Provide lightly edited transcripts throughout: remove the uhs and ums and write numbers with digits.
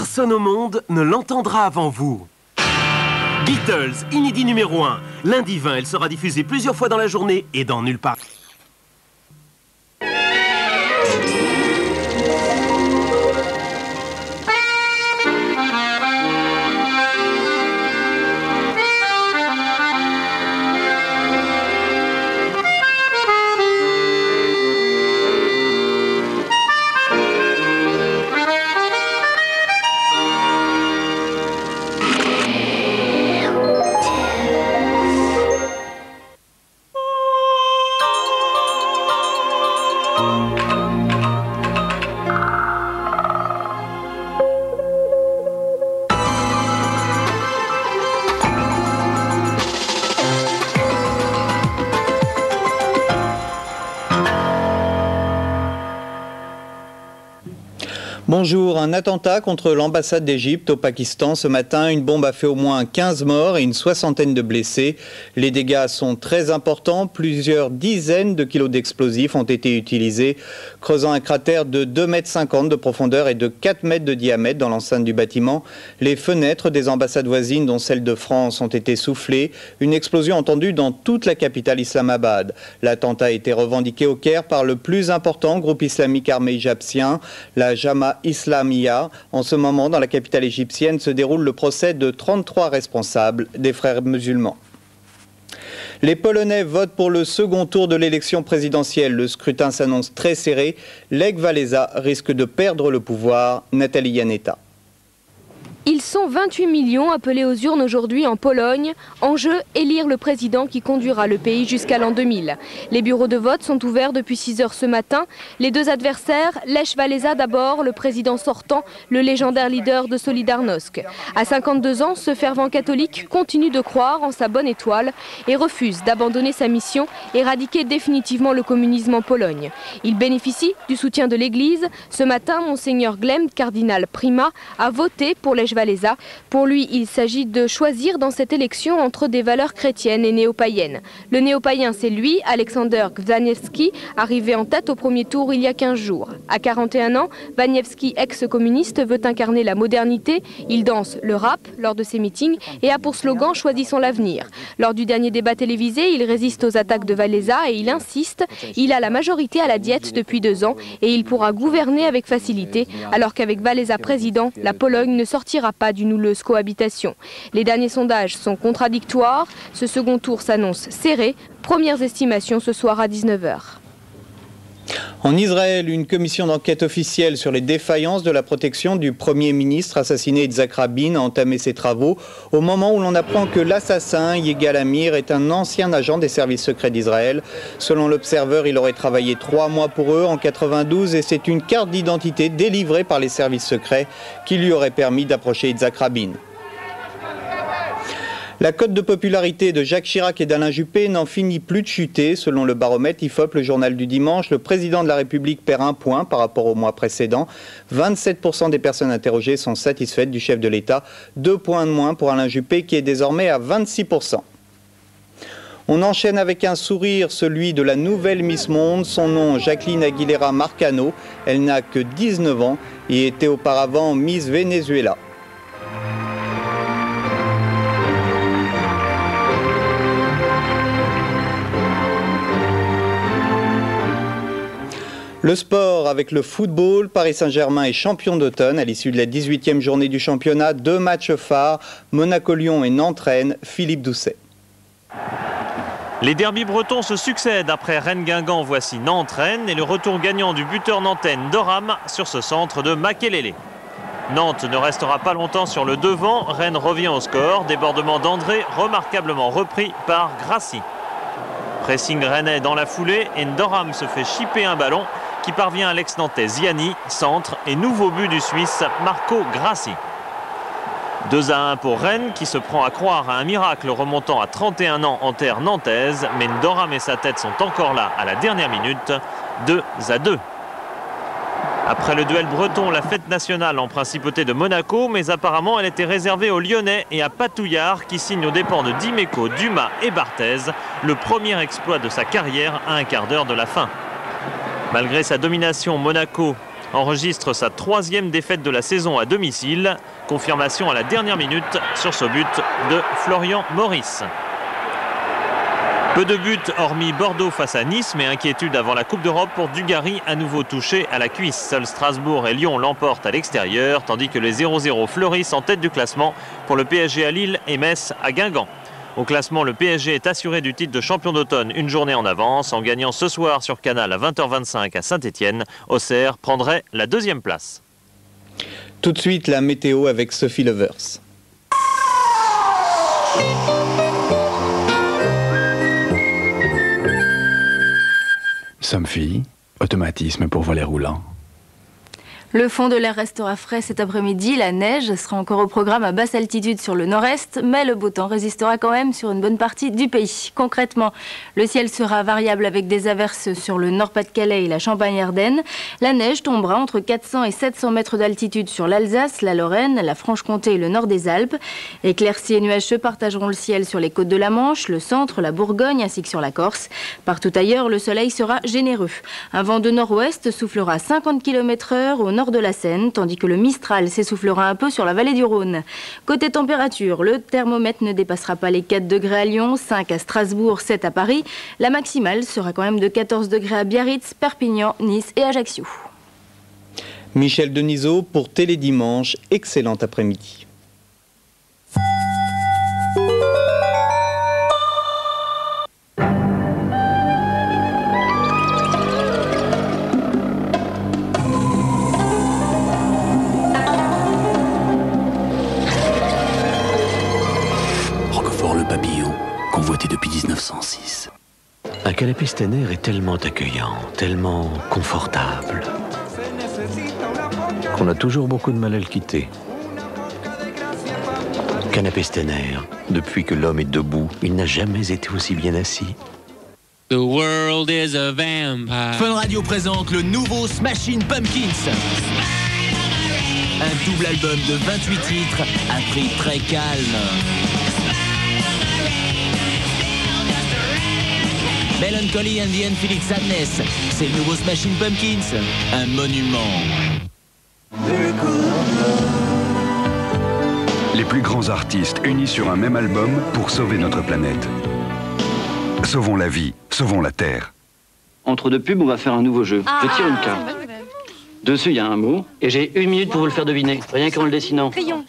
personne au monde ne l'entendra avant vous. Beatles, inédit numéro 1. Lundi 20, elle sera diffusée plusieurs fois dans la journée et dans Nulle part. Bonjour, un attentat contre l'ambassade d'Égypte au Pakistan. Ce matin, une bombe a fait au moins 15 morts et une soixantaine de blessés. Les dégâts sont très importants. Plusieurs dizaines de kilos d'explosifs ont été utilisés, creusant un cratère de 2,50 m de profondeur et de 4 mètres de diamètre dans l'enceinte du bâtiment. Les fenêtres des ambassades voisines, dont celle de France, ont été soufflées. Une explosion entendue dans toute la capitale Islamabad. L'attentat a été revendiqué au Caire par le plus important groupe islamique armé égyptien, la Jamaat Islamiyah. En ce moment, dans la capitale égyptienne, se déroule le procès de 33 responsables des frères musulmans. Les Polonais votent pour le second tour de l'élection présidentielle. Le scrutin s'annonce très serré. Lech Walesa risque de perdre le pouvoir. Nathalie Janeta. Ils sont 28 millions appelés aux urnes aujourd'hui en Pologne. En jeu, élire le président qui conduira le pays jusqu'à l'an 2000. Les bureaux de vote sont ouverts depuis 6 h ce matin. Les deux adversaires, Lech Walesa d'abord, le président sortant, le légendaire leader de Solidarnosc. À 52 ans, ce fervent catholique continue de croire en sa bonne étoile et refuse d'abandonner sa mission, éradiquer définitivement le communisme en Pologne. Il bénéficie du soutien de l'Église. Ce matin, Monseigneur Glem, cardinal Prima, a voté pour Lech Walesa. Pour lui, il s'agit de choisir dans cette élection entre des valeurs chrétiennes et néo-païennes. Le néo-païen, c'est lui, Aleksander Kwaśniewski, arrivé en tête au premier tour il y a 15 jours. À 41 ans, Kwaśniewski, ex-communiste, veut incarner la modernité. Il danse le rap lors de ses meetings et a pour slogan « Choisissons l'avenir ». Lors du dernier débat télévisé, il résiste aux attaques de Walesa et il insiste. Il a la majorité à la diète depuis 2 ans et il pourra gouverner avec facilité, alors qu'avec Walesa président, la Pologne ne sortira pas d'une houleuse cohabitation. Les derniers sondages sont contradictoires. Ce second tour s'annonce serré. Premières estimations ce soir à 19 h. En Israël, une commission d'enquête officielle sur les défaillances de la protection du Premier ministre assassiné Yitzhak Rabin a entamé ses travaux au moment où l'on apprend que l'assassin, Yigal Amir, est un ancien agent des services secrets d'Israël. Selon l'Observer, il aurait travaillé 3 mois pour eux en 92 et c'est une carte d'identité délivrée par les services secrets qui lui aurait permis d'approcher Yitzhak Rabin. La cote de popularité de Jacques Chirac et d'Alain Juppé n'en finit plus de chuter. Selon le baromètre IFOP, le journal du dimanche, le président de la République perd 1 point par rapport au mois précédent. 27% des personnes interrogées sont satisfaites du chef de l'État. 2 points de moins pour Alain Juppé qui est désormais à 26%. On enchaîne avec un sourire, celui de la nouvelle Miss Monde. Son nom, Jacqueline Aguilera Marcano. Elle n'a que 19 ans et était auparavant Miss Venezuela. Le sport avec le football, Paris Saint-Germain est champion d'automne à l'issue de la 18e journée du championnat. 2 matchs phares, Monaco-Lyon et Nantes-Rennes. Philippe Doucet. Les derbys bretons se succèdent après Rennes-Guingamp. Voici Nantes-Rennes et le retour gagnant du buteur nantais Doram sur ce centre de Makelele. Nantes ne restera pas longtemps sur le devant. Rennes revient au score. Débordement d'André, remarquablement repris par Grassi. Pressing rennais dans la foulée et Doram se fait chipper un ballon qui parvient à l'ex-nantais Ziani, centre et nouveau but du Suisse Marco Grassi. 2-1 pour Rennes qui se prend à croire à un miracle remontant à 31 ans en terre nantaise, mais Doram et sa tête sont encore là à la dernière minute, 2-2. Après le duel breton, la fête nationale en principauté de Monaco, mais apparemment elle était réservée aux Lyonnais et à Patouillard qui signe aux dépens de Dimeco, Dumas et Barthez le premier exploit de sa carrière à un quart d'heure de la fin. Malgré sa domination, Monaco enregistre sa 3e défaite de la saison à domicile. Confirmation à la dernière minute sur ce but de Florian Maurice. Peu de buts hormis Bordeaux face à Nice, mais inquiétude avant la Coupe d'Europe pour Dugarry, à nouveau touché à la cuisse. Seuls Strasbourg et Lyon l'emportent à l'extérieur, tandis que les 0-0 fleurissent en tête du classement pour le PSG à Lille et Metz à Guingamp. Au classement, le PSG est assuré du titre de champion d'automne une journée en avance. En gagnant ce soir sur Canal à 20h25 à Saint-Etienne, Auxerre prendrait la 2e place. Tout de suite, la météo avec Sophie Levers. Somfy, automatisme pour volet roulant. Le fond de l'air restera frais cet après-midi. La neige sera encore au programme à basse altitude sur le nord-est, mais le beau temps résistera quand même sur une bonne partie du pays. Concrètement, le ciel sera variable avec des averses sur le Nord-Pas-de-Calais et la Champagne-Ardenne. La neige tombera entre 400 et 700 mètres d'altitude sur l'Alsace, la Lorraine, la Franche-Comté et le nord des Alpes. Éclaircies et nuages se partageront le ciel sur les côtes de la Manche, le centre, la Bourgogne ainsi que sur la Corse. Partout ailleurs, le soleil sera généreux. Un vent de nord-ouest soufflera à 50 km/h au nord de la Seine, tandis que le Mistral s'essoufflera un peu sur la vallée du Rhône. Côté température, le thermomètre ne dépassera pas les 4 degrés à Lyon, 5 à Strasbourg, 7 à Paris. La maximale sera quand même de 14 degrés à Biarritz, Perpignan, Nice et Ajaccio. Michel Denisot pour Télédimanche, excellent après-midi. Depuis 1906. Un canapé Stener est tellement accueillant, tellement confortable, qu'on a toujours beaucoup de mal à le quitter. Canapé Stener, depuis que l'homme est debout, il n'a jamais été aussi bien assis. The world is a vampire. Fun Radio présente le nouveau Smashing Pumpkins. Un double album de 28 titres à prix très calme. Melancholy and the Infinite Sadness, c'est le nouveau Smashing Pumpkins, un monument. Les plus grands artistes unis sur un même album pour sauver notre planète. Sauvons la vie, sauvons la Terre. Entre deux pubs, on va faire un nouveau jeu. Je tire une carte. Dessus, il y a un mot, et j'ai 1 minute pour vous le faire deviner, rien qu'en le dessinant. Crayon.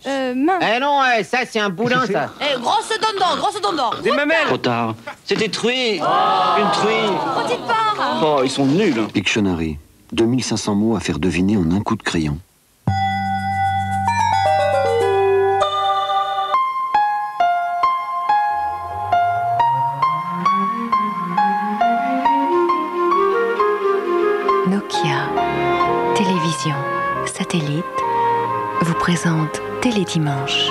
Main. Eh non, ça c'est un boudin, ça. Eh, grosse dindon. C'est ma mère. Trop tard. C'était truie. Une truie. Petite part. Oh, ils sont nuls. Dictionary, 2500 mots à faire deviner en un coup de crayon. Nokia, télévision, satellite, vous présente Télédimanche.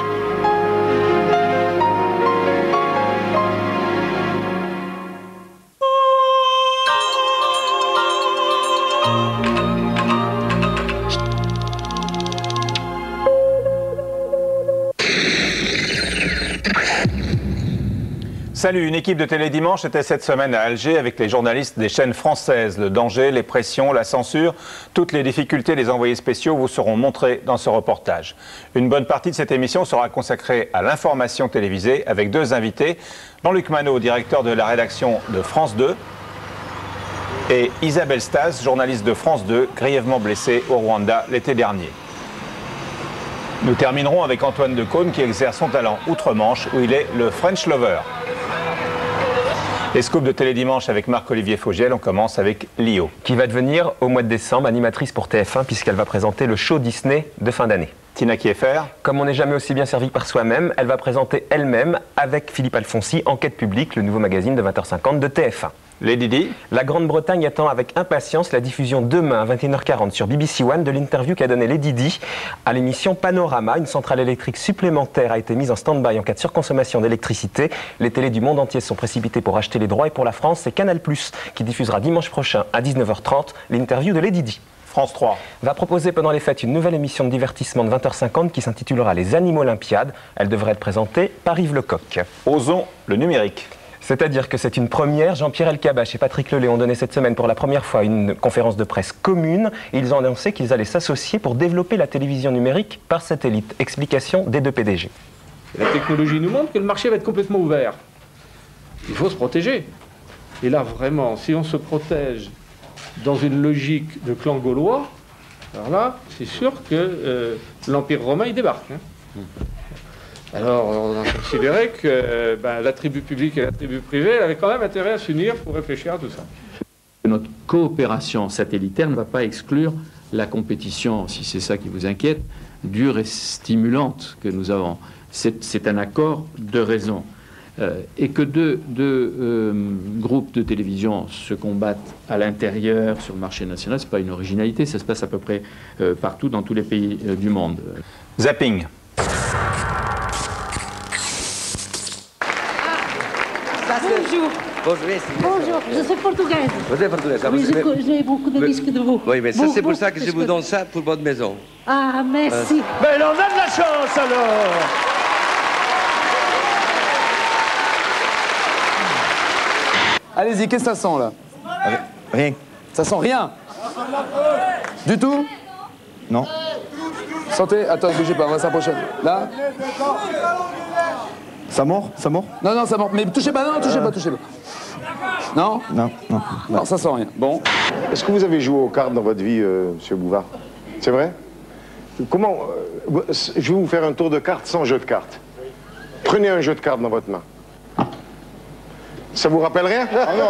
Salut, une équipe de Télédimanche était cette semaine à Alger avec les journalistes des chaînes françaises. Le danger, les pressions, la censure, toutes les difficultés des envoyés spéciaux vous seront montrées dans ce reportage. Une bonne partie de cette émission sera consacrée à l'information télévisée avec 2 invités. Jean-Luc Manot, directeur de la rédaction de France 2, et Isabelle Stas, journaliste de France 2, grièvement blessée au Rwanda l'été dernier. Nous terminerons avec Antoine Decaune qui exerce son talent outre-Manche où il est le French Lover. Les scoops de Télédimanche avec Marc-Olivier Fogiel, on commence avec Lio. Qui va devenir au mois de décembre animatrice pour TF1 puisqu'elle va présenter le show Disney de fin d'année. Tina Kieffer. Comme on n'est jamais aussi bien servi par soi-même, elle va présenter elle-même avec Philippe Alfonsi Enquête publique, le nouveau magazine de 20h50 de TF1. Lady Di. La Grande-Bretagne attend avec impatience la diffusion demain à 21h40 sur BBC One de l'interview qu'a donnée Lady Di à l'émission Panorama. Une centrale électrique supplémentaire a été mise en stand-by en cas de surconsommation d'électricité. Les télés du monde entier sont précipitées pour acheter les droits et pour la France, c'est Canal+, qui diffusera dimanche prochain à 19h30 l'interview de Lady Di. France 3 va proposer pendant les fêtes une nouvelle émission de divertissement de 20h50 qui s'intitulera Les Animaux Olympiades. Elle devrait être présentée par Yves Lecoq. Osons le numérique. C'est-à-dire que c'est une première. Jean-Pierre Elkabbach et Patrick Lelay ont donné cette semaine pour la première fois une conférence de presse commune. Et ils ont annoncé qu'ils allaient s'associer pour développer la télévision numérique par satellite. Explication des deux PDG. La technologie nous montre que le marché va être complètement ouvert. Il faut se protéger. Et là, vraiment, si on se protège dans une logique de clan gaulois, alors là, c'est sûr que l'Empire romain, il débarque. Hein. Alors, on a considéré que la tribu publique et la tribu privée, elle avait quand même intérêt à s'unir pour réfléchir à tout ça. Notre coopération satellitaire ne va pas exclure la compétition, si c'est ça qui vous inquiète, dure et stimulante que nous avons. C'est un accord de raison. Et que deux groupes de télévision se combattent à l'intérieur sur le marché national, ce n'est pas une originalité, ça se passe à peu près partout dans tous les pays du monde. Zapping. Bonjour. Bonjour, je suis portugaise. Vous êtes portugaise. Oui, j'ai beaucoup de disques de vous. Oui, mais ça c'est pour ça que je vous donne ça pour votre maison. Ah, merci. Ben, on a de la chance alors. Allez-y, qu'est-ce que ça sent là? Rien. Ça sent rien? Du tout? Non. Sentez, attends, bougez pas, on va s'approcher. Là? Ça mord? Ça mord? Non, non, ça mord. Mais touchez pas, non, touchez pas, touchez pas. Non? Non, non. Non, ça sent rien. Bon. Est-ce que vous avez joué aux cartes dans votre vie, monsieur Bouvard? C'est vrai? Comment... je vais vous faire un tour de cartes sans jeu de cartes. Prenez un jeu de cartes dans votre main. Ça vous rappelle rien? Ah non, non.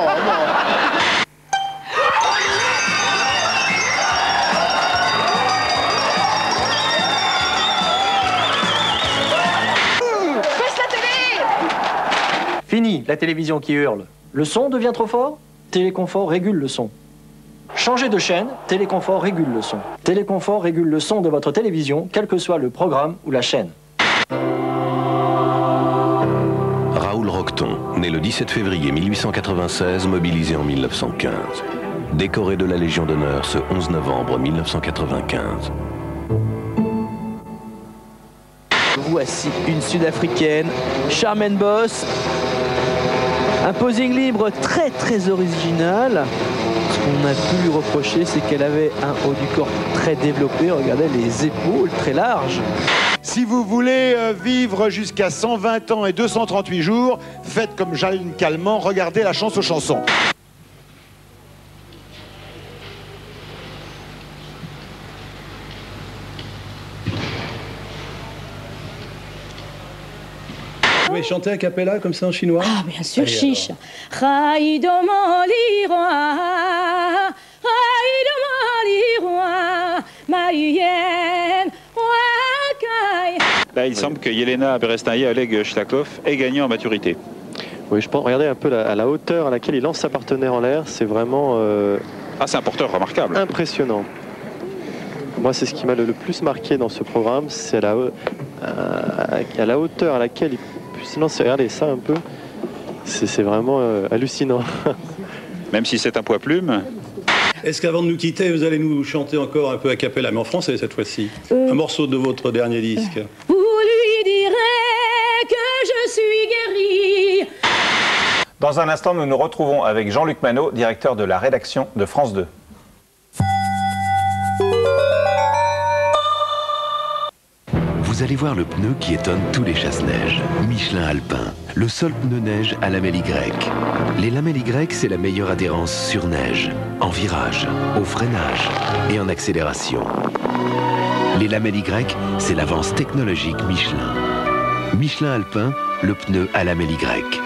Fini, la télévision qui hurle. Le son devient trop fort? Téléconfort régule le son. Changez de chaîne, Téléconfort régule le son. Téléconfort régule le son de votre télévision, quel que soit le programme ou la chaîne. Raoul Roqueton, né le 17 février 1896, mobilisé en 1915. Décoré de la Légion d'honneur ce 11 novembre 1995. Voici une Sud-Africaine, Charmaine Boss. Un posing libre très très original. Ce qu'on a pu lui reprocher, c'est qu'elle avait un haut du corps très développé. Regardez les épaules très larges. Si vous voulez vivre jusqu'à 120 ans et 238 jours, faites comme Jeanne Calment, regardez la chance aux chansons. Vous pouvez chanter a cappella comme ça en chinois? Ah, bien sûr, allez, chiche. Là, il semble que Yelena Berestaya, Oleg Shtakov ait gagné en maturité. Oui, je pense, regardez un peu à la hauteur à laquelle il lance sa partenaire en l'air, c'est vraiment Ah, c'est un porteur remarquable. Impressionnant. Moi, c'est ce qui m'a le plus marqué dans ce programme, c'est à la hauteur à laquelle il puisse lancer. Regardez ça un peu, c'est vraiment hallucinant. Même si c'est un poids plume. Est-ce qu'avant de nous quitter, vous allez nous chanter encore un peu a cappella, mais en français cette fois-ci, un morceau de votre dernier disque? Vous lui direz que je suis guéri. Dans un instant, nous nous retrouvons avec Jean-Luc Manot, directeur de la rédaction de France 2. Vous allez voir le pneu qui étonne tous les chasse-neige. Michelin Alpin, le seul pneu neige à lamelle Y. Les lamelles Y, c'est la meilleure adhérence sur neige, en virage, au freinage et en accélération. Les lamelles Y, c'est l'avance technologique Michelin. Michelin Alpin, le pneu à lamelle Y.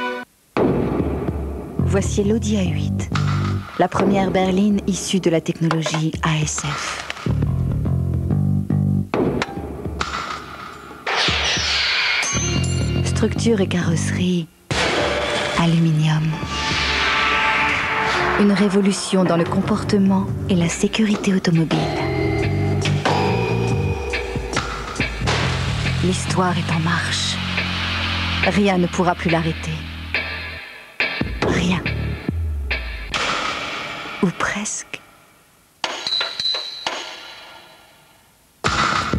Voici l'Audi A8, la première berline issue de la technologie ASF. Structure et carrosserie, aluminium. Une révolution dans le comportement et la sécurité automobile. L'histoire est en marche. Rien ne pourra plus l'arrêter. Rien. Ou presque.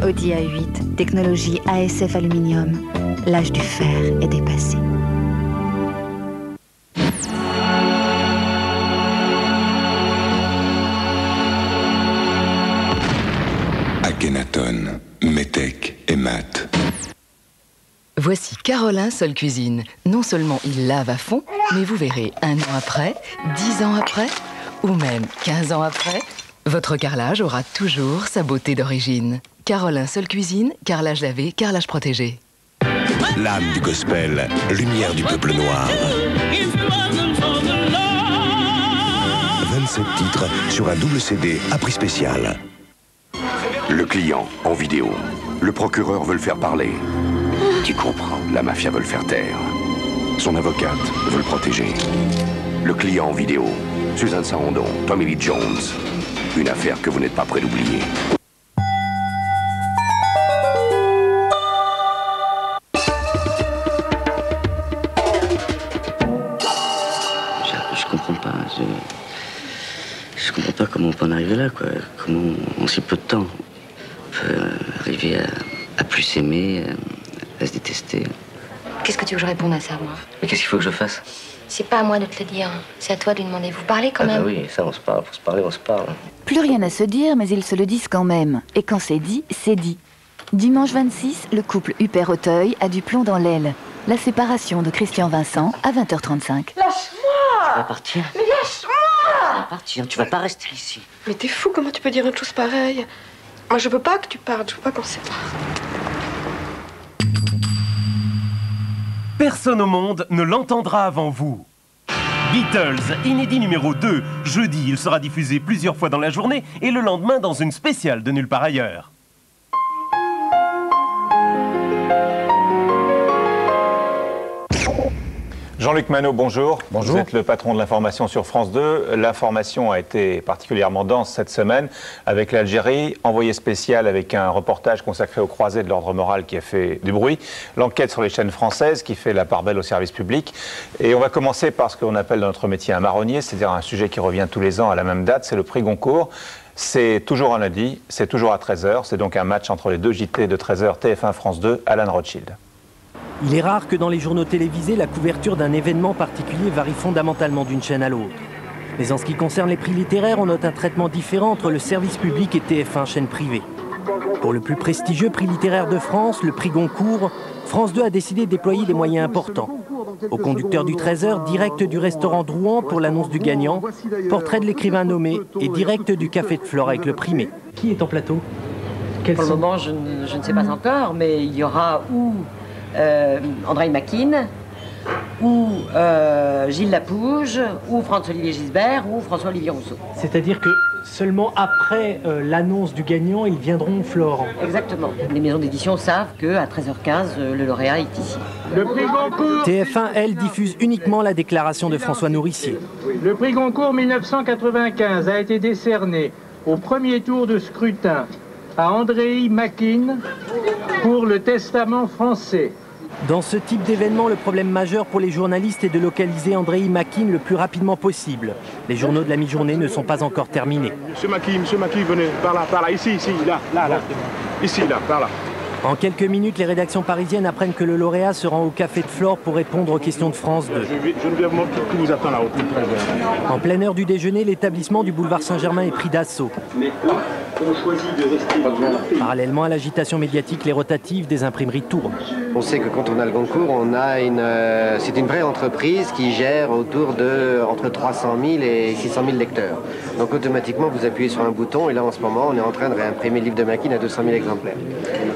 Audi A8, technologie ASF aluminium. L'âge du fer est dépassé. Akhenaton, Métèque et Mat. Voici Carolin Seule Cuisine. Non seulement il lave à fond, mais vous verrez 1 an après, 10 ans après, ou même 15 ans après, votre carrelage aura toujours sa beauté d'origine. Carolin Seule Cuisine, carrelage lavé, carrelage protégé. L'âme du gospel, lumière du peuple noir. 27 titres sur un double CD à prix spécial. Le client en vidéo. Le procureur veut le faire parler. Tu comprends, la mafia veut le faire taire. Son avocate veut le protéger. Le client en vidéo. Suzanne Sarandon, Tommy Lee Jones. Une affaire que vous n'êtes pas prêt d'oublier. Je comprends pas. Je comprends pas comment on peut en arriver là, quoi. Comment, en si peu de temps, on peut arriver à plus s'aimer, à se détester. Qu'est-ce que tu veux que je réponde à ça, moi? Mais qu'est-ce qu'il faut que je fasse? C'est pas à moi de te le dire. C'est à toi de lui demander. Vous parlez quand même? Ah oui, ça, on se parle. Pour se parler, on se parle. Plus rien à se dire, mais ils se le disent quand même. Et quand c'est dit, c'est dit. Dimanche 26, le couple Huppert-Auteuil a du plomb dans l'aile. La séparation de Christian Vincent à 20h35. Lâche-moi! Tu vas partir? Mais lâche-moi! Tu vas partir, tu vas pas rester ici. Mais t'es fou, comment tu peux dire une chose pareille? Moi, je veux pas que tu partes, je veux pas qu'on se sépare. Personne au monde ne l'entendra avant vous. Beatles, inédit numéro 2. Jeudi, il sera diffusé plusieurs fois dans la journée et le lendemain dans une spéciale de Nulle part ailleurs. Jean-Luc Manot, bonjour. Bonjour. Vous êtes le patron de l'information sur France 2. L'information a été particulièrement dense cette semaine avec l'Algérie, envoyé spécial avec un reportage consacré aux croisés de l'ordre moral qui a fait du bruit, l'enquête sur les chaînes françaises qui fait la part belle au service public. Et on va commencer par ce qu'on appelle dans notre métier un marronnier, c'est-à-dire un sujet qui revient tous les ans à la même date, c'est le prix Goncourt. C'est toujours un lundi, c'est toujours à 13h, c'est donc un match entre les deux JT de 13h, TF1 France 2, Alan Rothschild. Il est rare que dans les journaux télévisés, la couverture d'un événement particulier varie fondamentalement d'une chaîne à l'autre. Mais en ce qui concerne les prix littéraires, on note un traitement différent entre le service public et TF1, chaîne privée. Pour le plus prestigieux prix littéraire de France, le prix Goncourt, France 2 a décidé de déployer des moyens importants. Au conducteur du 13h, direct du restaurant Drouan pour l'annonce du gagnant, portrait de l'écrivain nommé et direct du Café de Flore avec le primé. Qui est en plateau? Pour le moment, je ne sais pas encore, mais il y aura ou André Makin, ou Gilles Lapouge, ou François-Olivier Gisbert, ou François-Olivier Rousseau. C'est-à-dire que seulement après l'annonce du gagnant, ils viendront Florent. Exactement. Les maisons d'édition savent qu'à 13h15, le lauréat est ici. Le prix Goncourt. TF1, elle, diffuse uniquement la déclaration de François Nourricier. Le prix Goncourt 1995 a été décerné au premier tour de scrutin à André Makin pour Le Testament français. Dans ce type d'événement, le problème majeur pour les journalistes est de localiser André Makin le plus rapidement possible. Les journaux de la mi-journée ne sont pas encore terminés. Monsieur Makin, venez, par là, ici, là, ici, là, par là. En quelques minutes, les rédactions parisiennes apprennent que le lauréat se rend au Café de Flore pour répondre aux questions de France 2. Geneviève qui vous attend là-haut. En pleine heure du déjeuner, l'établissement du boulevard Saint-Germain est pris d'assaut. Parallèlement à l'agitation médiatique, les rotatives des imprimeries tournent. On sait que quand on a le Goncourt, c'est une vraie entreprise qui gère autour de entre 300 000 et 600 000 lecteurs. Donc automatiquement, vous appuyez sur un bouton et là, en ce moment, on est en train de réimprimer le livre de Makin à 200 000 exemplaires.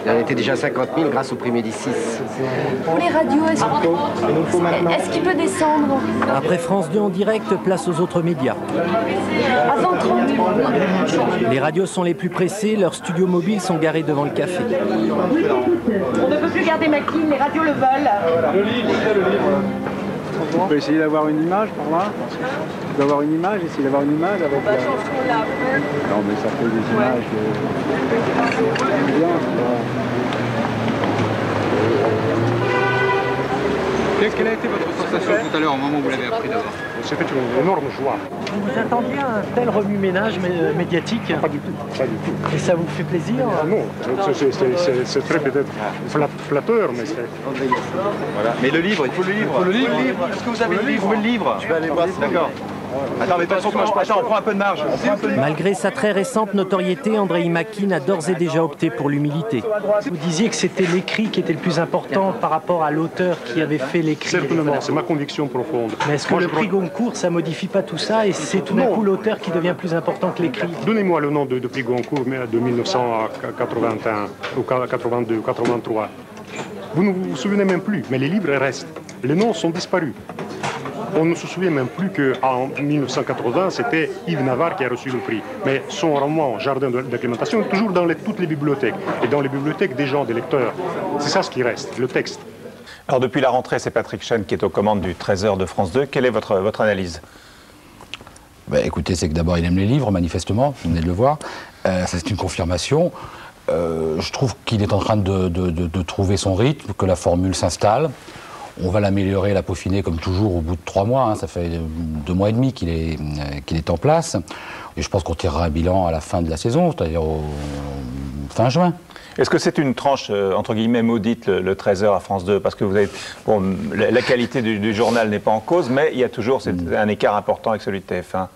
Il en était déjà 50 000 grâce au prix Médicis. Pour les radios, est-ce qu'il peut descendre? Après France 2 en direct, place aux autres médias. Avant 30 000. Les radios sont les plus pressés, leurs studios mobiles sont garés devant le café. On ne peut plus garder Makin, les radios le veulent. Le livre. On peut essayer d'avoir une image par là. D'avoir une image, essayer d'avoir une image avec la... Non mais ça fait des images Quelle a été votre sensation tout à l'heure au moment où vous l'avez appris d'abord? C'est fait une énorme joie. Vous attendiez un tel remue-ménage médiatique? Pas du tout. Et ça vous fait plaisir? Non, c'est très peut-être flatteur, mais c'est... Voilà. Mais le livre, il faut le livre. Il faut le livre. Est-ce que vous avez le livre? Je vais aller voir. D'accord. Attends, mais attends, on prend un peu de marge. Malgré sa très récente notoriété, Andreï Makine a d'ores et déjà opté pour l'humilité. Vous disiez que c'était l'écrit qui était le plus important par rapport à l'auteur qui avait fait l'écrit. Certainement, c'est ma conviction profonde. Mais est-ce que le prix Goncourt, ça modifie pas tout ça et c'est tout d'un coup l'auteur qui devient plus important que l'écrit? Donnez-moi le nom de prix Goncourt de 1981, ou 82, 83. Vous ne vous souvenez même plus, mais les livres restent. Les noms sont disparus. On ne se souvient même plus qu'en 1980, c'était Yves Navarre qui a reçu le prix. Mais son roman Jardin d'acclimatation est toujours dans toutes les bibliothèques. Et dans les bibliothèques des gens, des lecteurs. C'est ça ce qui reste, le texte. Alors depuis la rentrée, c'est Patrick Chêne qui est aux commandes du 13h de France 2. Quelle est votre analyse? Écoutez, c'est que d'abord il aime les livres, manifestement, vous venez de le voir. C'est une confirmation. Je trouve qu'il est en train de trouver son rythme, que la formule s'installe. On va l'améliorer, la peaufiner comme toujours au bout de 3 mois. Ça fait 2 mois et demi qu'il est en place. Et je pense qu'on tirera un bilan à la fin de la saison, c'est-à-dire fin juin. Est-ce que c'est une tranche, entre guillemets, maudite, le 13h à France 2? Parce que vous avez... Bon, la qualité du journal n'est pas en cause, mais il y a toujours un écart important avec celui de TF1.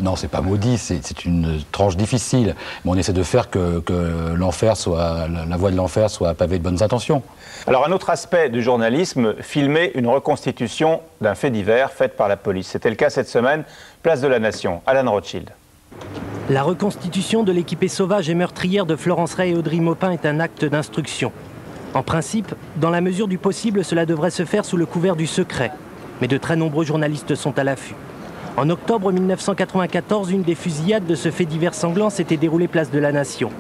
Non, c'est pas maudit, c'est une tranche difficile. Mais on essaie de faire que l'enfer soit, la voie de l'enfer soit pavée de bonnes intentions. Alors un autre aspect du journalisme, filmer une reconstitution d'un fait divers faite par la police. C'était le cas cette semaine, place de la Nation, Alan Rothschild. La reconstitution de l'équipée sauvage et meurtrière de Florence Ray et Audrey Maupin est un acte d'instruction. En principe, dans la mesure du possible, cela devrait se faire sous le couvert du secret. Mais de très nombreux journalistes sont à l'affût. En octobre 1994, une des fusillades de ce fait divers sanglant s'était déroulée place de la Nation.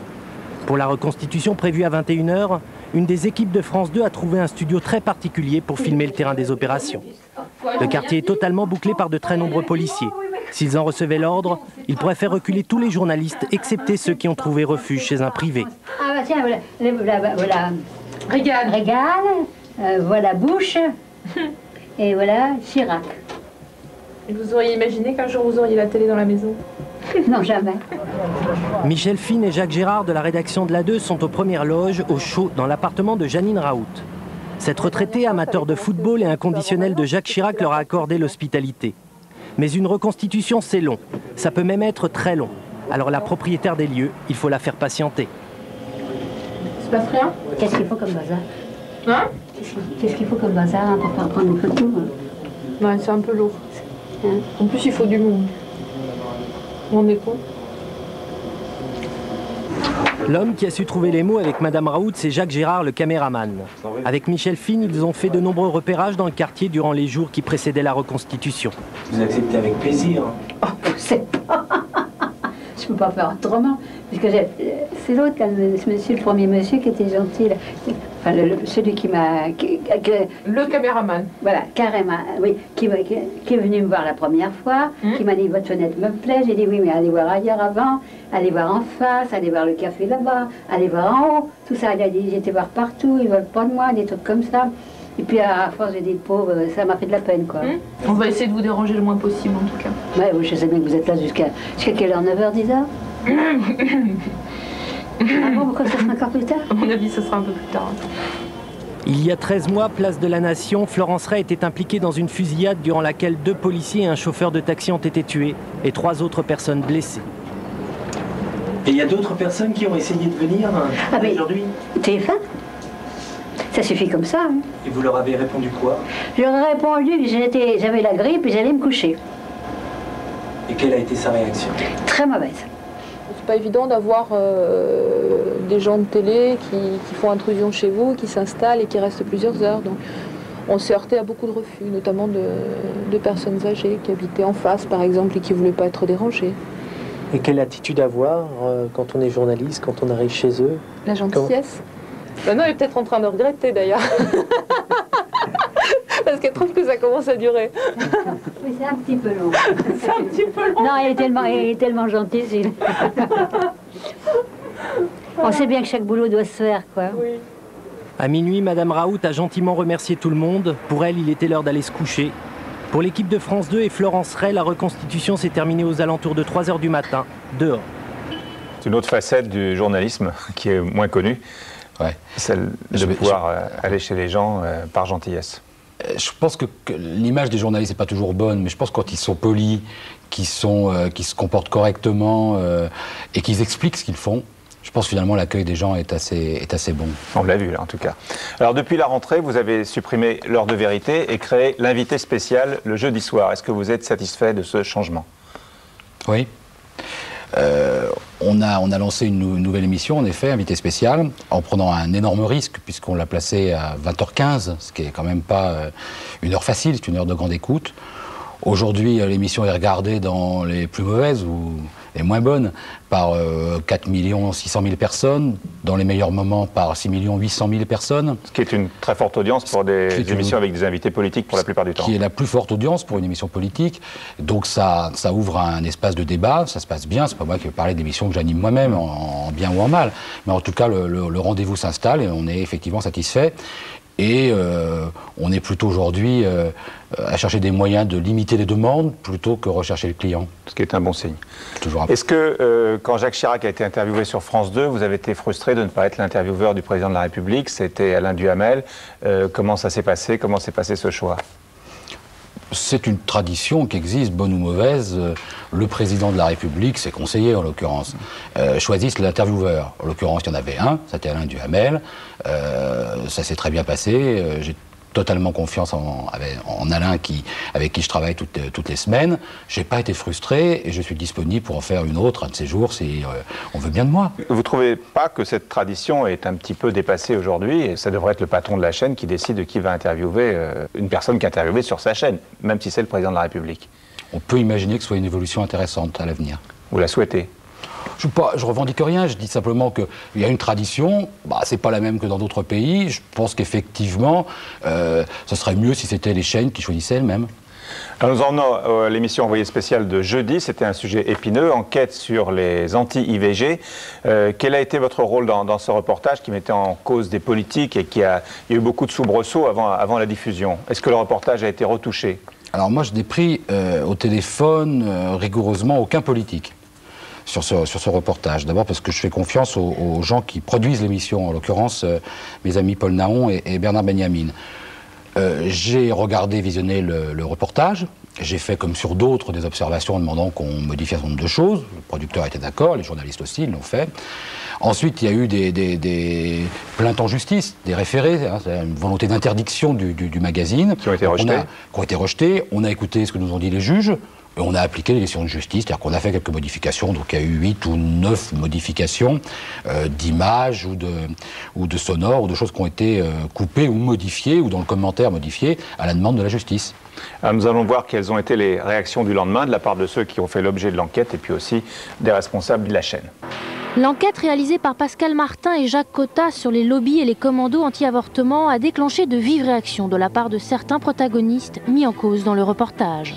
Pour la reconstitution prévue à 21h, une des équipes de France 2 a trouvé un studio très particulier pour filmer le terrain des opérations. Le quartier est totalement bouclé par de très nombreux policiers. S'ils en recevaient l'ordre, ils pourraient faire reculer tous les journalistes, excepté ceux qui ont trouvé refuge chez un privé. Ah bah tiens, voilà. Régal, voilà Bush, et voilà Chirac. Et vous auriez imaginé qu'un jour vous auriez la télé dans la maison? Non, jamais. Michel Fine et Jacques Gérard de la rédaction de la 2 sont aux premières loges, au chaud, dans l'appartement de Janine Raoult. Cette retraitée, amateur de football et inconditionnelle de Jacques Chirac, leur a accordé l'hospitalité. Mais une reconstitution, c'est long. Ça peut même être très long. Alors la propriétaire des lieux, il faut la faire patienter. Il se passe rien? Qu'est-ce qu'il faut comme bazar? Hein? Qu'est-ce qu'il faut comme bazar pour faire prendre une photo? Ouais, c'est un peu lourd. En plus, il faut du monde. On est con. L'homme qui a su trouver les mots avec Madame Raoult, c'est Jacques Gérard, le caméraman. Avec Michel Fine, ils ont fait de nombreux repérages dans le quartier durant les jours qui précédaient la reconstitution. Vous acceptez avec plaisir. Oh, c'est pas... Je peux pas faire autrement. Parce que c'est l'autre, ce monsieur, le premier monsieur qui était gentil. Là. Enfin, celui qui m'a... Le caméraman. Voilà, carrément, oui. Qui est venu me voir la première fois, qui m'a dit, votre fenêtre me plaît. J'ai dit, oui, mais allez voir ailleurs avant, allez voir en face, allez voir le café là-bas, allez voir en haut. Tout ça, il a dit, j'étais voir partout, ils veulent pas de moi, des trucs comme ça. Et puis à force, j'ai dit, pauvre, ça m'a fait de la peine, quoi. On va essayer de vous déranger le moins possible, en tout cas. Ouais, je sais bien que vous êtes là jusqu'à quelle heure? 9h, 10h? Ah bon, pourquoi ça sera encore plus tard? À mon avis, ce sera un peu plus tard. Il y a 13 mois, place de la Nation, Florence Ray était impliquée dans une fusillade durant laquelle 2 policiers et un chauffeur de taxi ont été tués et 3 autres personnes blessées. Et il y a d'autres personnes qui ont essayé de venir aujourd'hui? TF1? Ça suffit comme ça. Hein. Et vous leur avez répondu quoi? Je leur ai répondu que j'avais la grippe et j'allais me coucher. Et quelle a été sa réaction? Très mauvaise. C'est pas évident d'avoir des gens de télé qui font intrusion chez vous, qui s'installent et qui restent plusieurs heures. Donc on s'est heurté à beaucoup de refus, notamment de personnes âgées qui habitaient en face, par exemple, et qui ne voulaient pas être dérangées. Et quelle attitude avoir quand on est journaliste, quand on arrive chez eux? La gentillesse. Ben non, elle est peut-être en train de regretter d'ailleurs. Parce qu'elle trouve que ça commence à durer. Oui, c'est un petit peu long. C'est un petit peu long. Non, elle est tellement gentille. On sait bien que chaque boulot doit se faire, quoi. Oui. À minuit, Madame Raoult a gentiment remercié tout le monde. Pour elle, il était l'heure d'aller se coucher. Pour l'équipe de France 2 et Florence Ray, la reconstitution s'est terminée aux alentours de 3 h du matin, dehors. C'est une autre facette du journalisme qui est moins connue. Ouais. Celle de pouvoir aller chez les gens par gentillesse. Je pense que l'image des journalistes n'est pas toujours bonne, mais je pense que quand ils sont polis, qui se comportent correctement et qu'ils expliquent ce qu'ils font, je pense finalement l'accueil des gens est assez bon. On l'a vu là en tout cas. Alors depuis la rentrée, vous avez supprimé l'heure de vérité et créé l'invité spécial le jeudi soir. Est-ce que vous êtes satisfait de ce changement? Oui. On a lancé une nouvelle émission, en effet, invité spécial, en prenant un énorme risque, puisqu'on l'a placé à 20h15, ce qui est quand même pas une heure facile, c'est une heure de grande écoute. Aujourd'hui, l'émission est regardée dans les plus mauvaises ou les moins bonnes par 4 600 000 personnes, dans les meilleurs moments par 6 800 000 personnes. Ce qui est une très forte audience pour des émissions avec des invités politiques pour la plupart du temps. Qui est la plus forte audience pour une émission politique. Donc ça ouvre un espace de débat, ça se passe bien. C'est pas moi qui vais parler d'émissions que j'anime moi-même, en bien ou en mal. Mais en tout cas, le rendez-vous s'installe et on est effectivement satisfait. Et on est plutôt aujourd'hui à chercher des moyens de limiter les demandes plutôt que rechercher le client. Ce qui est un bon signe. Toujours un... Est-ce que quand Jacques Chirac a été interviewé sur France 2, vous avez été frustré de ne pas être l'intervieweur du président de la République? C'était Alain Duhamel. Comment ça s'est passé? Comment s'est passé ce choix? C'est une tradition qui existe, bonne ou mauvaise. Le président de la République, ses conseillers en l'occurrence, choisissent l'intervieweur. En l'occurrence, il y en avait un, c'était Alain Duhamel. Ça s'est très bien passé. J'ai totalement confiance en Alain avec qui je travaille toutes les semaines. Je n'ai pas été frustré et je suis disponible pour en faire une autre, un de ces jours, si on veut bien de moi. Vous ne trouvez pas que cette tradition est un petit peu dépassée aujourd'hui et ça devrait être le patron de la chaîne qui décide de qui va interviewer une personne qui est interviewée sur sa chaîne, même si c'est le président de la République? On peut imaginer que ce soit une évolution intéressante à l'avenir. Vous la souhaitez? Je revendique rien, je dis simplement qu'il y a une tradition, c'est pas la même que dans d'autres pays. Je pense qu'effectivement, ce serait mieux si c'était les chaînes qui choisissaient elles-mêmes. Alors nous en venons à l'émission envoyée spéciale de jeudi. C'était un sujet épineux, enquête sur les anti-IVG. Quel a été votre rôle dans ce reportage qui mettait en cause des politiques et il y a eu beaucoup de soubresauts avant la diffusion? Est-ce que le reportage a été retouché? Alors moi, je n'ai pris au téléphone rigoureusement aucun politique sur ce reportage. D'abord parce que je fais confiance aux gens qui produisent l'émission, en l'occurrence mes amis Paul Naon et Bernard Benjamin. J'ai regardé, visionné le reportage. J'ai fait, comme sur d'autres, des observations en demandant qu'on modifie un certain nombre de choses. Le producteur était d'accord, les journalistes aussi, ils l'ont fait. Ensuite, il y a eu des plaintes en justice, des référés, une volonté d'interdiction du magazine. Qui ont été rejetés. Qui ont été rejetés. On a écouté ce que nous ont dit les juges. Et on a appliqué les décisions de justice, c'est-à-dire qu'on a fait quelques modifications, donc il y a eu 8 ou 9 modifications d'images ou de sonores, ou de choses qui ont été coupées ou modifiées, ou dans le commentaire modifié, à la demande de la justice. Alors nous allons voir quelles ont été les réactions du lendemain de la part de ceux qui ont fait l'objet de l'enquête et puis aussi des responsables de la chaîne. L'enquête réalisée par Pascal Martin et Jacques Cotta sur les lobbies et les commandos anti-avortement a déclenché de vives réactions de la part de certains protagonistes mis en cause dans le reportage.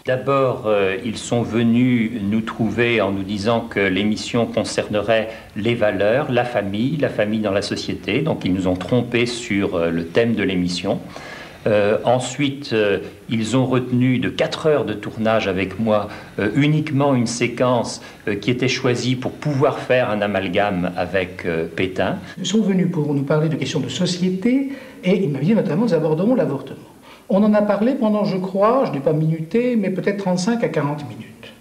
D'abord, ils sont venus nous trouver en nous disant que l'émission concernerait les valeurs, la famille dans la société. Donc ils nous ont trompés sur le thème de l'émission. Ensuite, ils ont retenu de 4 heures de tournage avec moi uniquement une séquence qui était choisie pour pouvoir faire un amalgame avec Pétain. Ils sont venus pour nous parler de questions de société et ils m'avaient dit notamment nous aborderons l'avortement. On en a parlé pendant, je crois, je n'ai pas minuté, mais peut-être 35 à 40 minutes.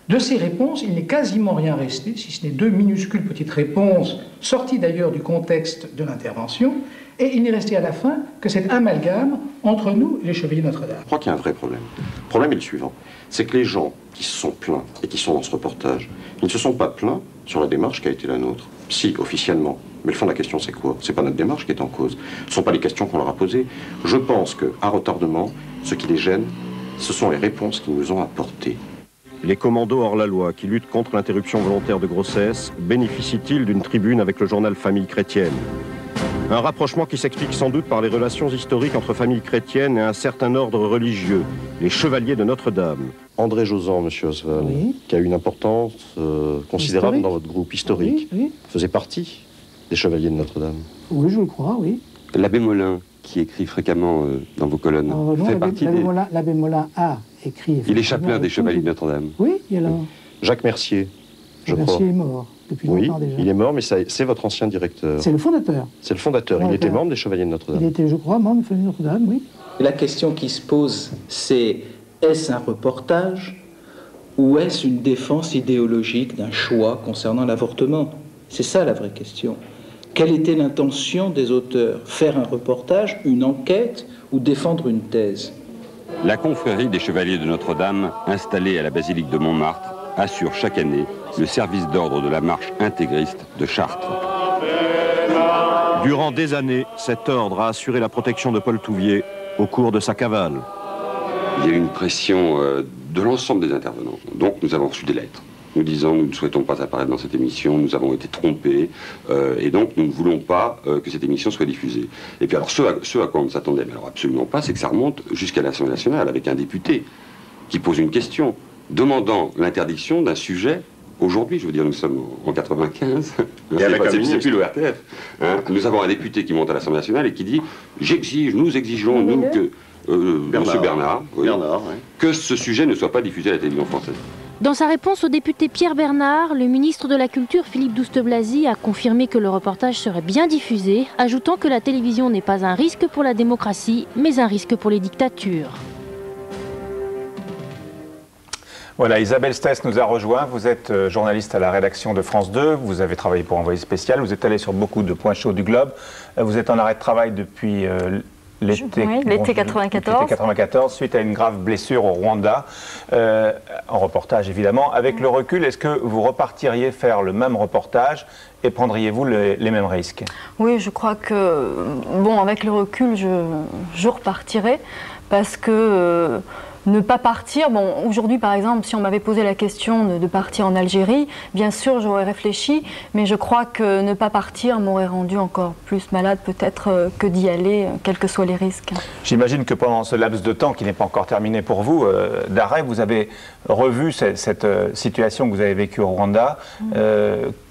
De ces réponses, il n'est quasiment rien resté, si ce n'est 2 minuscules petites réponses, sorties d'ailleurs du contexte de l'intervention, et il n'est resté à la fin que cet amalgame entre nous et les Chevaliers de Notre-Dame. Je crois qu'il y a un vrai problème. Le problème est le suivant, c'est que les gens qui se sont plaints et qui sont dans ce reportage, ils ne se sont pas plaints sur la démarche qui a été la nôtre. Si, officiellement. Mais le fond de la question, c'est quoi? C'est pas notre démarche qui est en cause. Ce ne sont pas les questions qu'on leur a posées. Je pense qu'à retardement, ce qui les gêne, ce sont les réponses qu'ils nous ont apportées. Les commandos hors la loi qui luttent contre l'interruption volontaire de grossesse bénéficient-ils d'une tribune avec le journal Famille chrétienne? Un rapprochement qui s'explique sans doute par les relations historiques entre familles chrétiennes et un certain ordre religieux, les Chevaliers de Notre-Dame. André Jausan, monsieur Oswald, qui a une importance considérable dans votre groupe historique, faisait partie des Chevaliers de Notre-Dame. Oui, je le crois, oui. L'abbé Molin, qui écrit fréquemment dans vos colonnes, fait partie des... L'abbé Molin a écrit... Il est chapelain des Chevaliers de Notre-Dame. Oui, et alors Jacques Mercier, je crois. Mercier est mort depuis longtemps déjà. Il est mort, mais c'est votre ancien directeur. C'est le fondateur. C'est le fondateur. Il était membre des Chevaliers de Notre-Dame. Il était, je crois, membre des Chevaliers de Notre-Dame, oui. La question qui se pose, c'est est-ce un reportage ou est-ce une défense idéologique d'un choix concernant l'avortement? C'est ça la vraie question. Quelle était l'intention des auteurs? Faire un reportage, une enquête ou défendre une thèse? La confrérie des Chevaliers de Notre-Dame, installée à la basilique de Montmartre, assure chaque année le service d'ordre de la marche intégriste de Chartres. Durant des années, cet ordre a assuré la protection de Paul Touvier au cours de sa cavale. Il y a eu une pression de l'ensemble des intervenants. Donc nous avons reçu des lettres nous disant nous ne souhaitons pas apparaître dans cette émission, nous avons été trompés et donc nous ne voulons pas que cette émission soit diffusée. Et puis alors ce à quoi on ne s'attendait mais alors absolument pas, c'est que ça remonte jusqu'à l'Assemblée nationale avec un député qui pose une question demandant l'interdiction d'un sujet. Aujourd'hui, je veux dire, nous sommes en 95, c'est plus l'ORTF. Hein. Nous avons un député qui monte à l'Assemblée nationale et qui dit « J'exige, nous exigeons, nous, que Monsieur Bernard, que ce sujet ne soit pas diffusé à la télévision française. » Dans sa réponse au député Pierre Bernard, le ministre de la Culture Philippe Douste-Blazy a confirmé que le reportage serait bien diffusé, ajoutant que la télévision n'est pas un risque pour la démocratie, mais un risque pour les dictatures. Voilà, Isabelle Stess nous a rejoint. Vous êtes journaliste à la rédaction de France 2. Vous avez travaillé pour Envoyé spécial. Vous êtes allé sur beaucoup de points chauds du globe. Vous êtes en arrêt de travail depuis l'été 94, suite à une grave blessure au Rwanda. En reportage, évidemment. Avec le recul, est-ce que vous repartiriez faire le même reportage et prendriez-vous les mêmes risques? Oui, je crois que, bon, avec le recul, je repartirai parce que... ne pas partir, bon, aujourd'hui par exemple, si on m'avait posé la question de partir en Algérie, bien sûr j'aurais réfléchi, mais je crois que ne pas partir m'aurait rendu encore plus malade peut-être que d'y aller, quels que soient les risques. J'imagine que pendant ce laps de temps qui n'est pas encore terminé pour vous, d'arrêt, vous avez revu cette situation que vous avez vécue au Rwanda.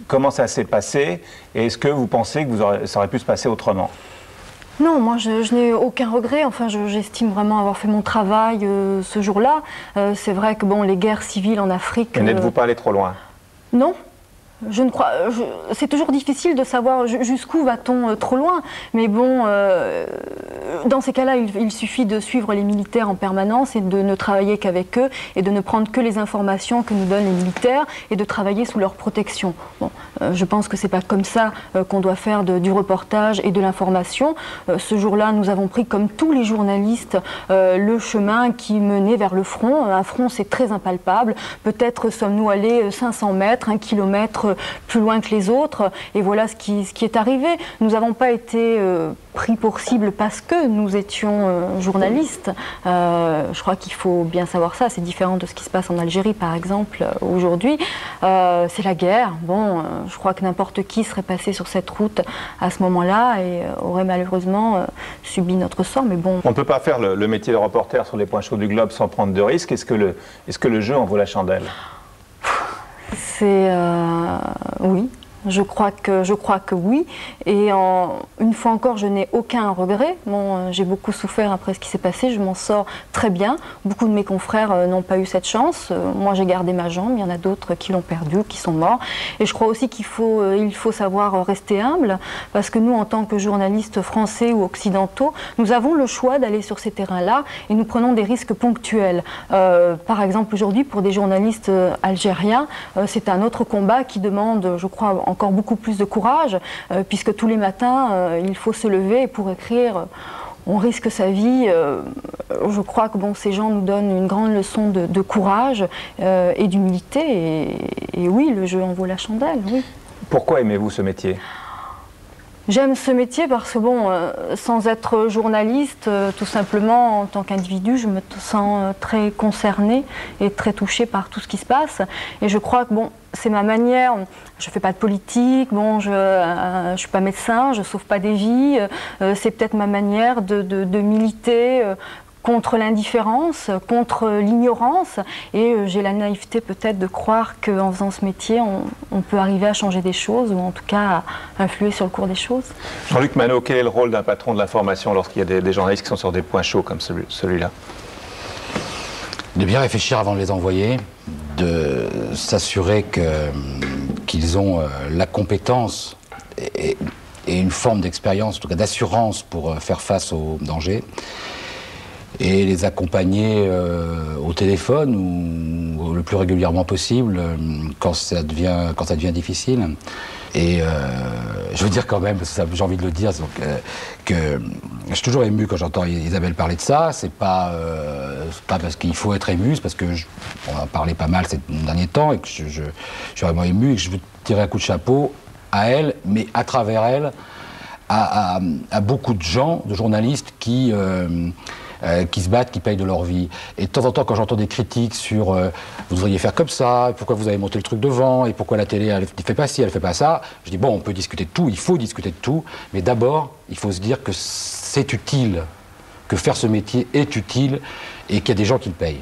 Comment ça s'est passé et est-ce que vous pensez que ça aurait pu se passer autrement? Non, moi je n'ai aucun regret, enfin j'estime vraiment avoir fait mon travail ce jour-là. C'est vrai que bon, les guerres civiles en Afrique... Mais n'êtes-vous pas allé trop loin? Non. Je ne crois, c'est toujours difficile de savoir jusqu'où va-t-on trop loin, mais bon, dans ces cas-là, il suffit de suivre les militaires en permanence et de ne travailler qu'avec eux et de ne prendre que les informations que nous donnent les militaires et de travailler sous leur protection. Bon, je pense que c'est pas comme ça qu'on doit faire du reportage et de l'information. Ce jour-là, nous avons pris, comme tous les journalistes, le chemin qui menait vers le front. Un front, c'est très impalpable. Peut-être sommes-nous allés 500 mètres, 1 kilomètre plus loin que les autres, et voilà ce qui est arrivé. Nous n'avons pas été pris pour cible parce que nous étions journalistes. Je crois qu'il faut bien savoir ça, c'est différent de ce qui se passe en Algérie par exemple aujourd'hui. C'est la guerre, bon, je crois que n'importe qui serait passé sur cette route à ce moment-là et aurait malheureusement subi notre sort, mais bon. On ne peut pas faire le métier de reporter sur les points chauds du globe sans prendre de risques. Est-ce que le jeu en vaut la chandelle? C'est oui, je crois que oui. Et une fois encore, je n'ai aucun regret. Bon, j'ai beaucoup souffert après ce qui s'est passé. Je m'en sors très bien. Beaucoup de mes confrères n'ont pas eu cette chance. Moi, j'ai gardé ma jambe. Il y en a d'autres qui l'ont perdue, qui sont morts. Et je crois aussi qu'il faut savoir rester humble, parce que nous, en tant que journalistes français ou occidentaux, nous avons le choix d'aller sur ces terrains-là et nous prenons des risques ponctuels. Par exemple, aujourd'hui, pour des journalistes algériens, c'est un autre combat qui demande, je crois, encore beaucoup plus de courage, puisque tous les matins, il faut se lever et pour écrire, on risque sa vie. Je crois que bon, ces gens nous donnent une grande leçon de courage et d'humilité. Et oui, le jeu en vaut la chandelle, oui. Pourquoi aimez-vous ce métier ? J'aime ce métier parce que, bon, sans être journaliste, tout simplement, en tant qu'individu, je me sens très concernée et très touchée par tout ce qui se passe. Et je crois que, bon, c'est ma manière, je ne fais pas de politique, bon, je ne suis pas médecin, je ne sauve pas des vies, c'est peut-être ma manière de militer contre l'indifférence, contre l'ignorance, et j'ai la naïveté peut-être de croire qu'en faisant ce métier, on peut arriver à changer des choses, ou en tout cas à influer sur le cours des choses. Jean-Luc Manot, quel est le rôle d'un patron de l'information lorsqu'il y a des journalistes qui sont sur des points chauds comme celui-là? De bien réfléchir avant de les envoyer, de s'assurer qu'ils ont la compétence et une forme d'expérience, en tout cas d'assurance pour faire face aux dangers. et les accompagner au téléphone ou le plus régulièrement possible quand ça devient difficile. Et je veux dire quand même, parce que j'ai envie de le dire, donc, que je suis toujours ému quand j'entends Isabelle parler de ça. C'est pas parce qu'il faut être ému, c'est parce que on en parlait pas mal ces derniers temps et que je suis vraiment ému et que je veux tirer un coup de chapeau à elle, mais à travers elle, à beaucoup de gens, de journalistes qui se battent, qui payent de leur vie. Et de temps en temps, quand j'entends des critiques sur vous devriez faire comme ça, pourquoi vous avez monté le truc devant, et pourquoi la télé, elle ne fait pas ci, elle ne fait pas ça, je dis bon, on peut discuter de tout, il faut discuter de tout, mais d'abord, il faut se dire que c'est utile, que faire ce métier est utile, et qu'il y a des gens qui le payent.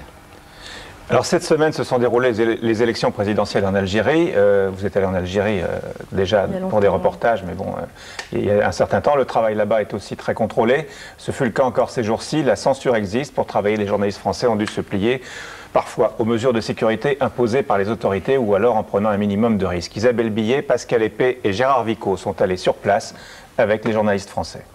Alors cette semaine se sont déroulées les élections présidentielles en Algérie. Vous êtes allé en Algérie déjà pour des reportages, mais bon, il y a un certain temps. Le travail là-bas est aussi très contrôlé. Ce fut le cas encore ces jours-ci. La censure existe. Pour travailler, les journalistes français ont dû se plier parfois aux mesures de sécurité imposées par les autorités ou alors en prenant un minimum de risques. Isabelle Billet, Pascal Épée et Gérard Vico sont allés sur place avec les journalistes français.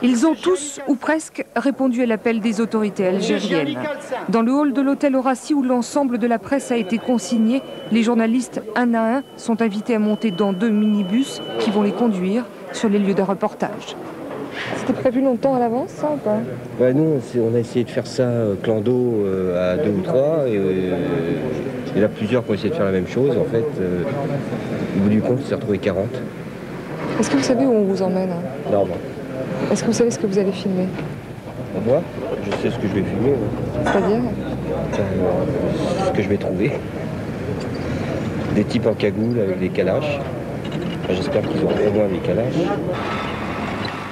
Ils ont tous, ou presque, répondu à l'appel des autorités algériennes. Dans le hall de l'hôtel Horaci, où l'ensemble de la presse a été consigné, les journalistes, un à un, sont invités à monter dans 2 minibus qui vont les conduire sur les lieux de reportage. C'était prévu longtemps à l'avance, ça, ou pas? Ouais, nous, on a essayé de faire ça clando à 2 ou 3, et il y en a plusieurs qui ont essayé de faire la même chose. En fait, au bout du compte, on s'est retrouvé 40. Est-ce que vous savez où on vous emmène? Non, non. Est-ce que vous savez ce que vous allez filmer? Moi, je sais ce que je vais filmer. C'est-à-dire ce que je vais trouver. Des types en cagoule avec des calaches. Enfin, j'espère qu'ils auront au moins des calaches.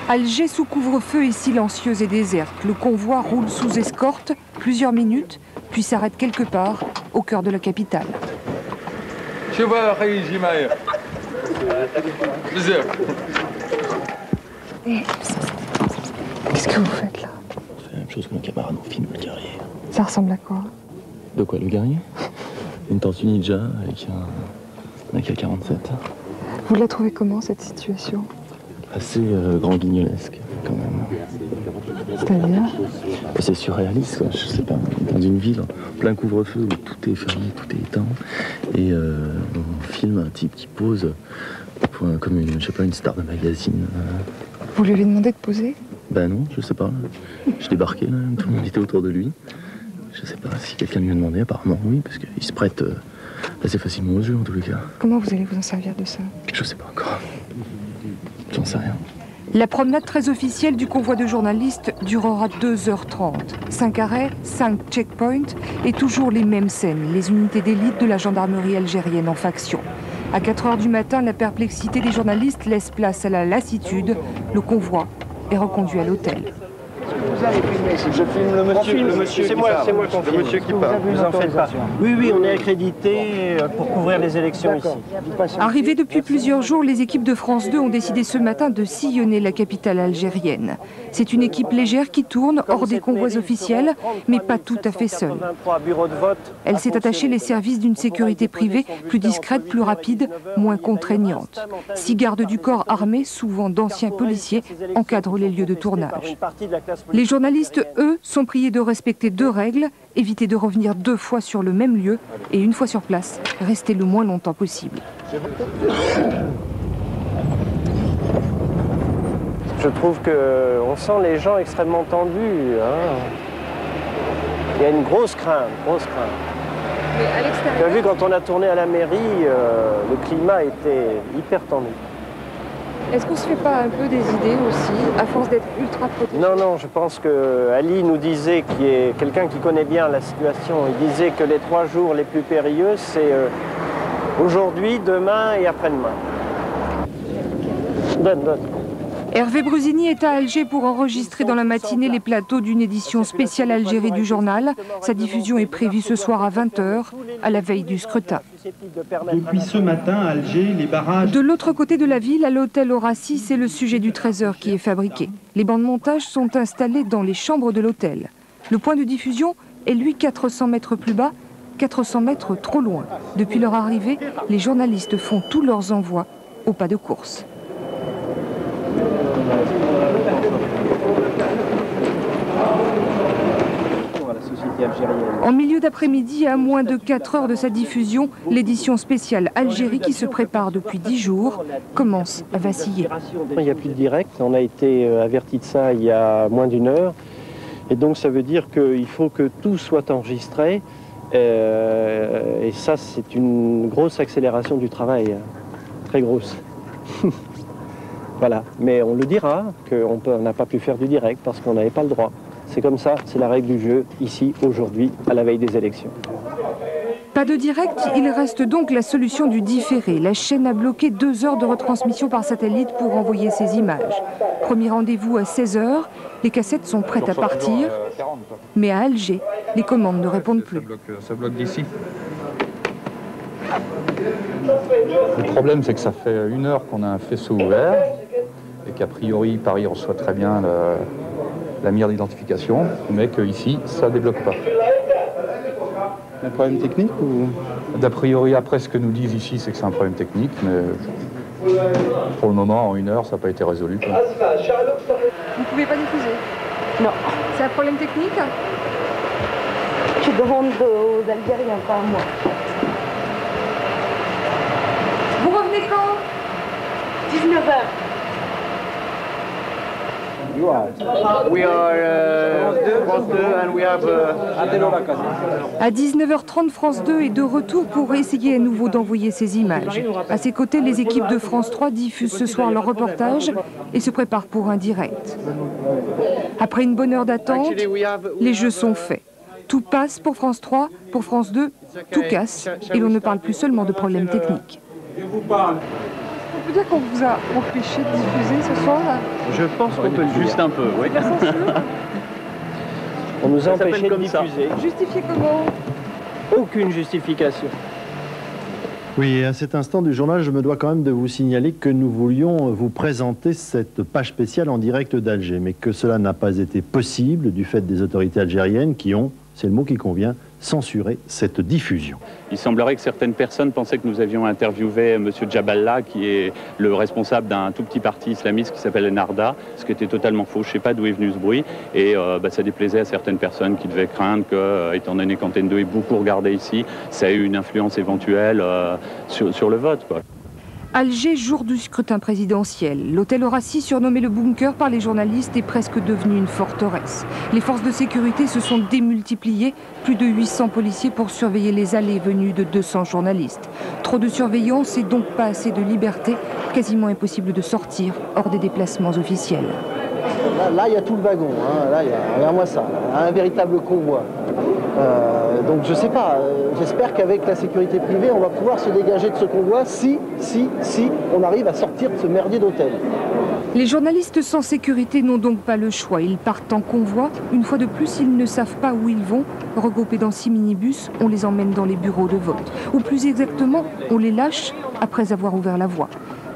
Alger sous couvre-feu est silencieuse et déserte. Le convoi roule sous escorte plusieurs minutes, puis s'arrête quelque part au cœur de la capitale. Qu'est-ce que vous faites là? On fait la même chose que nos camarades, on filme le guerrier. Ça ressemble à quoi? De quoi, le guerrier? Une tortue ninja avec un AK-47. Vous la trouvez comment, cette situation? Assez grand guignolesque, quand même. C'est-à-dire? C'est surréaliste, quoi. Je sais pas, dans une ville, en plein couvre-feu, où tout est fermé, tout est éteint, et on filme un type qui pose comme une, je sais pas, une star de magazine. Vous lui avez demandé de poser? Ben non, je sais pas. Je débarquais, là, tout le monde était autour de lui. Je sais pas si quelqu'un lui a demandé, apparemment oui, parce qu'il se prête assez facilement aux jeux, en tous les cas. Comment vous allez vous en servir de ça? Je sais pas encore. J'en sais rien. La promenade très officielle du convoi de journalistes durera 2h30. 5 arrêts, 5 checkpoints et toujours les mêmes scènes, les unités d'élite de la gendarmerie algérienne en faction. À 4h du matin, la perplexité des journalistes laisse place à la lassitude. Le convoi est reconduit à l'hôtel. Vous allez filmer, si je filme le monsieur. C'est moi qu'on filme. Le monsieur qui parle. Vous en faites pas. Oui, oui, on est accrédité pour couvrir les élections ici. Arrivés depuis plusieurs jours, les équipes de France 2 ont décidé ce matin de sillonner la capitale algérienne. C'est une équipe légère qui tourne hors des convois officiels, mais pas tout à fait seule. Elle s'est attachée les services d'une sécurité privée plus discrète, plus rapide, moins contraignante. 6 gardes du corps armés, souvent d'anciens policiers, encadrent les lieux de tournage. Les journalistes, eux, sont priés de respecter 2 règles, éviter de revenir 2 fois sur le même lieu et une fois sur place, rester le moins longtemps possible. Je trouve qu'on sent les gens extrêmement tendus. Hein. Il y a une grosse crainte, grosse crainte. Mais à l'extérieur... Vous avez vu, quand on a tourné à la mairie, le climat était hyper tendu. Est-ce qu'on se fait pas un peu des idées aussi, à force d'être ultra protégé? Non, non, je pense que Ali nous disait, qui est quelqu'un qui connaît bien la situation, il disait que les 3 jours les plus périlleux, c'est aujourd'hui, demain et après-demain. Donne. Hervé Brusini est à Alger pour enregistrer dans la matinée les plateaux d'une édition spéciale Algérie du journal. Sa diffusion est prévue ce soir à 20h, à la veille du scrutin. Depuis ce matin, à Alger, les barrages... De l'autre côté de la ville, à l'hôtel Horaci, c'est le sujet du 13h qui est fabriqué. Les bancs de montage sont installés dans les chambres de l'hôtel. Le point de diffusion est, lui, 400 mètres plus bas, 400 mètres trop loin. Depuis leur arrivée, les journalistes font tous leurs envois au pas de course. En milieu d'après-midi, à moins de 4 heures de sa diffusion, l'édition spéciale Algérie, qui se prépare depuis 10 jours, commence à vaciller. Il n'y a plus de direct, on a été averti de ça il y a moins d'1 heure. Et donc ça veut dire qu'il faut que tout soit enregistré. Et ça, c'est une grosse accélération du travail, très grosse. Voilà, mais on le dira qu'on n'a pas pu faire du direct parce qu'on n'avait pas le droit. C'est comme ça, c'est la règle du jeu, ici, aujourd'hui, à la veille des élections. Pas de direct, il reste donc la solution du différé. La chaîne a bloqué 2 heures de retransmission par satellite pour envoyer ces images. Premier rendez-vous à 16 heures, les cassettes sont prêtes à partir, mais à Alger, les commandes ne répondent plus. Ça bloque d'ici. Le problème, c'est que ça fait 1 heure qu'on a un faisceau ouvert et qu'a priori, Paris reçoit très bien la mire d'identification, mais qu'ici, ça ne débloque pas. Un problème technique ou... D'a priori, après, ce que nous disent ici, c'est que c'est un problème technique, mais pour le moment, en 1 heure, ça n'a pas été résolu. Vous ne pouvez pas diffuser? Non. C'est un problème technique? Tu demandes aux Algériens, pas à moi. Vous revenez quand? 19h. À 19h30, France 2 est de retour pour essayer à nouveau d'envoyer ces images. À ses côtés, les équipes de France 3 diffusent ce soir leur reportage et se préparent pour un direct. Après une bonne heure d'attente, les jeux sont faits. Tout passe pour France 3, pour France 2, tout casse et l'on ne parle plus seulement de problèmes techniques. On peut dire qu'on vous a empêché de diffuser ce soir? Je pense qu'on peut le dire. Juste un peu, oui. On nous a empêché de diffuser. Justifié comment? Aucune justification. Oui, et à cet instant du journal, je me dois quand même de vous signaler que nous voulions vous présenter cette page spéciale en direct d'Alger, mais que cela n'a pas été possible du fait des autorités algériennes qui ont, c'est le mot qui convient, censurer cette diffusion. Il semblerait que certaines personnes pensaient que nous avions interviewé M. Djaballah, qui est le responsable d'un tout petit parti islamiste qui s'appelle Ennahda, ce qui était totalement faux. Je ne sais pas d'où est venu ce bruit. Et ça déplaisait à certaines personnes qui devaient craindre que, étant donné qu'Antenne 2 est beaucoup regardé ici, ça ait eu une influence éventuelle sur le vote, quoi. Alger, jour du scrutin présidentiel. L'hôtel Horaci, surnommé le bunker par les journalistes, est presque devenu une forteresse. Les forces de sécurité se sont démultipliées, plus de 800 policiers pour surveiller les allées et venues de 200 journalistes. Trop de surveillance et donc pas assez de liberté, quasiment impossible de sortir hors des déplacements officiels. Là, il y a tout le wagon, hein. Là, regarde-moi ça, un véritable convoi. Donc je sais pas, j'espère qu'avec la sécurité privée, on va pouvoir se dégager de ce convoi si on arrive à sortir de ce merdier d'hôtel. Les journalistes sans sécurité n'ont donc pas le choix. Ils partent en convoi. Une fois de plus, ils ne savent pas où ils vont. Regroupés dans 6 minibus, on les emmène dans les bureaux de vote. Ou plus exactement, on les lâche après avoir ouvert la voie.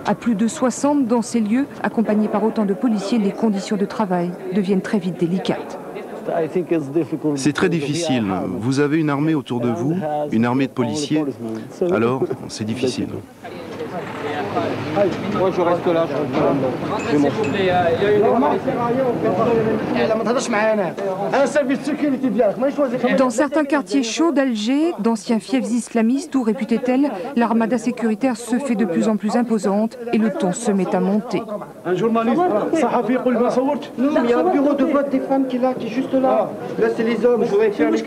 À plus de 60 dans ces lieux, accompagnés par autant de policiers, les conditions de travail deviennent très vite délicates. C'est très difficile. Vous avez une armée autour de vous, une armée de policiers, alors c'est difficile. Moi je reste là. Dans certains quartiers chauds d'Alger, d'anciens fiefs islamistes ou réputés tels, l'armada sécuritaire se fait de plus en plus imposante et le ton se met à monter. Un journaliste, il y a un bureau de vote des femmes qui est là, qui est juste là. Là c'est les hommes, je voudrais faire les...